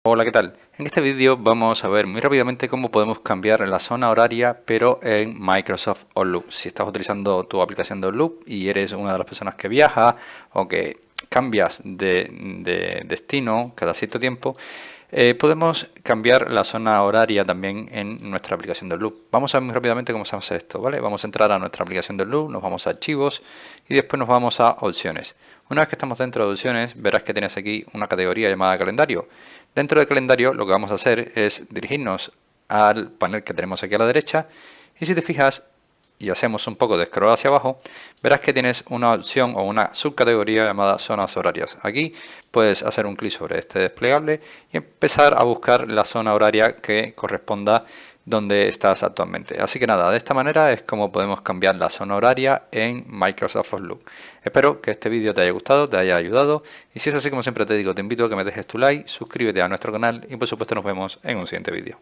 Hola, ¿qué tal? En este vídeo vamos a ver muy rápidamente cómo podemos cambiar la zona horaria, pero en Microsoft Outlook. Si estás utilizando tu aplicación de Outlook y eres una de las personas que viaja o que cambias de destino cada cierto tiempo, podemos cambiar la zona horaria también en nuestra aplicación de Outlook. Vamos a ver muy rápidamente cómo se hace esto, ¿vale? Vamos a entrar a nuestra aplicación de Outlook, nos vamos a archivos y después nos vamos a opciones. Una vez que estamos dentro de opciones, verás que tienes aquí una categoría llamada calendario. Dentro del calendario lo que vamos a hacer es dirigirnos al panel que tenemos aquí a la derecha y si te fijas y hacemos un poco de scroll hacia abajo, verás que tienes una opción o una subcategoría llamada zonas horarias. Aquí puedes hacer un clic sobre este desplegable y empezar a buscar la zona horaria que corresponda donde estás actualmente. Así que nada, de esta manera es como podemos cambiar la zona horaria en Microsoft Outlook. Espero que este vídeo te haya gustado, te haya ayudado y si es así, como siempre te digo, te invito a que me dejes tu like, suscríbete a nuestro canal y por supuesto nos vemos en un siguiente vídeo.